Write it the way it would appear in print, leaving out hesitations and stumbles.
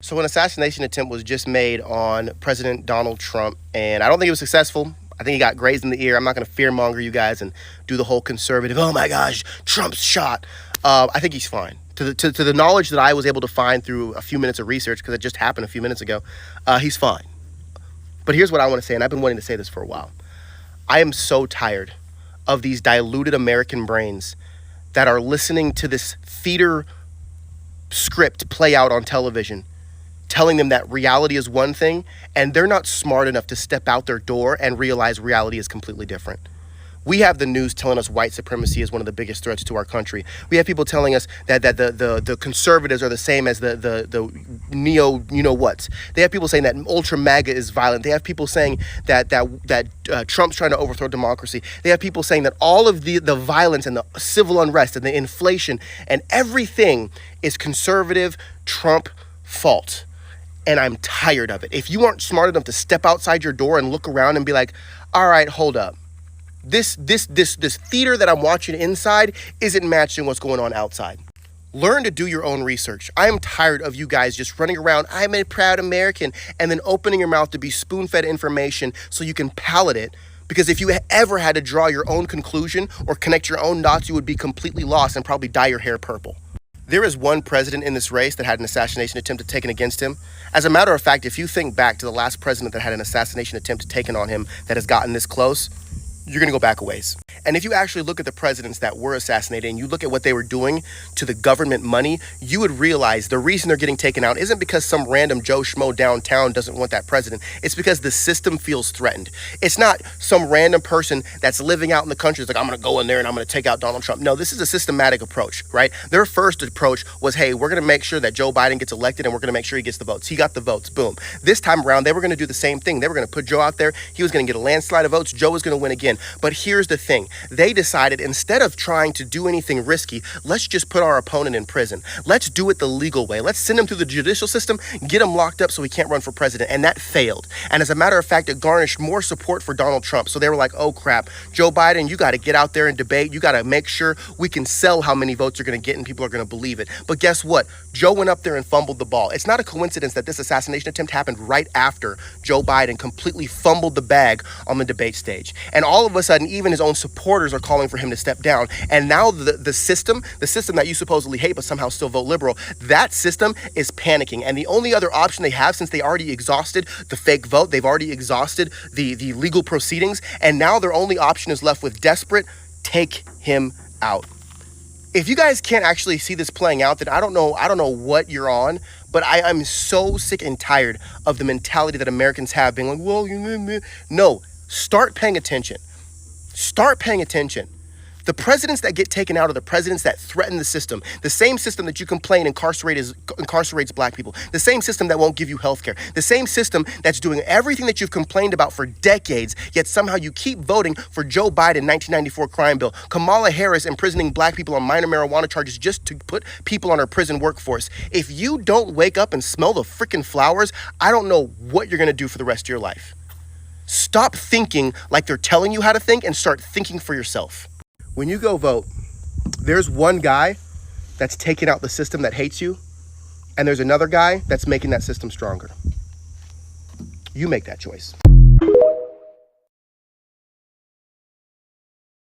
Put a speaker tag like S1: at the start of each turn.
S1: So an assassination attempt was just made on President Donald Trump, and I don't think it was successful. I think he got grazed in the ear. I'm not going to fearmonger you guys and do the whole conservative, oh my gosh, Trump's shot. I think he's fine. To the knowledge that I was able to find through a few minutes of research, because it just happened a few minutes ago, he's fine. But here's what I want to say, and I've been wanting to say this for a while. I am so tired of these diluted American brains that are listening to this theater script play out on television, telling them that reality is one thing, and they're not smart enough to step out their door and realize reality is completely different. We have the news telling us white supremacy is one of the biggest threats to our country. We have people telling us that the conservatives are the same as the neo you-know-whats. They have people saying that ultra MAGA is violent. They have people saying that Trump's trying to overthrow democracy. They have people saying that all of the violence and the civil unrest and the inflation and everything is conservative Trump fault. And I'm tired of it. If you aren't smart enough to step outside your door and look around and be like, all right, hold up. This theater that I'm watching inside isn't matching what's going on outside. Learn to do your own research. I am tired of you guys just running around, I'm a proud American, and then opening your mouth to be spoon-fed information so you can palate it. Because if you ever had to draw your own conclusion or connect your own dots, you would be completely lost and probably dye your hair purple. There is one president in this race that had an assassination attempt taken against him. As a matter of fact, if you think back to the last president that had an assassination attempt taken on him that has gotten this close, you're going to go back a ways. And if you actually look at the presidents that were assassinated and you look at what they were doing to the government money, you would realize the reason they're getting taken out isn't because some random Joe Schmo downtown doesn't want that president. It's because the system feels threatened. It's not some random person that's living out in the country that's like, I'm going to go in there and I'm going to take out Donald Trump. No, this is a systematic approach, right? Their first approach was, hey, we're going to make sure that Joe Biden gets elected and we're going to make sure he gets the votes. He got the votes. Boom. This time around, they were going to do the same thing. They were going to put Joe out there. He was going to get a landslide of votes. Joe was going to win again. But here's the thing. They decided instead of trying to do anything risky, let's just put our opponent in prison. Let's do it the legal way. Let's send him through the judicial system, get him locked up so he can't run for president. And that failed. And as a matter of fact, it garnished more support for Donald Trump. So they were like, oh crap, Joe Biden, you got to get out there and debate. You got to make sure we can sell how many votes you're going to get and people are going to believe it. But guess what? Joe went up there and fumbled the ball. It's not a coincidence that this assassination attempt happened right after Joe Biden completely fumbled the bag on the debate stage. And all of a sudden, even his own supporters are calling for him to step down. And now the system that you supposedly hate but somehow still vote liberal, that system is panicking. And the only other option they have, since they already exhausted the fake vote, they've already exhausted the legal proceedings, and now their only option is left with desperate, take him out. If you guys can't actually see this playing out, then I don't know what you're on, but I'm so sick and tired of the mentality that Americans have, being like, well, no, start paying attention. Start paying attention. The presidents that get taken out are the presidents that threaten the same system that you complain incarcerates black people, the same system that won't give you health care, the same system that's doing everything that you've complained about for decades, yet somehow you keep voting for Joe Biden 1994 crime bill, Kamala Harris imprisoning black people on minor marijuana charges just to put people on our prison workforce. If you don't wake up and smell the freaking flowers, I don't know what you're going to do for the rest of your life. Stop thinking like they're telling you how to think and start thinking for yourself. When you go vote, there's one guy that's taking out the system that hates you, and there's another guy that's making that system stronger. You make that choice.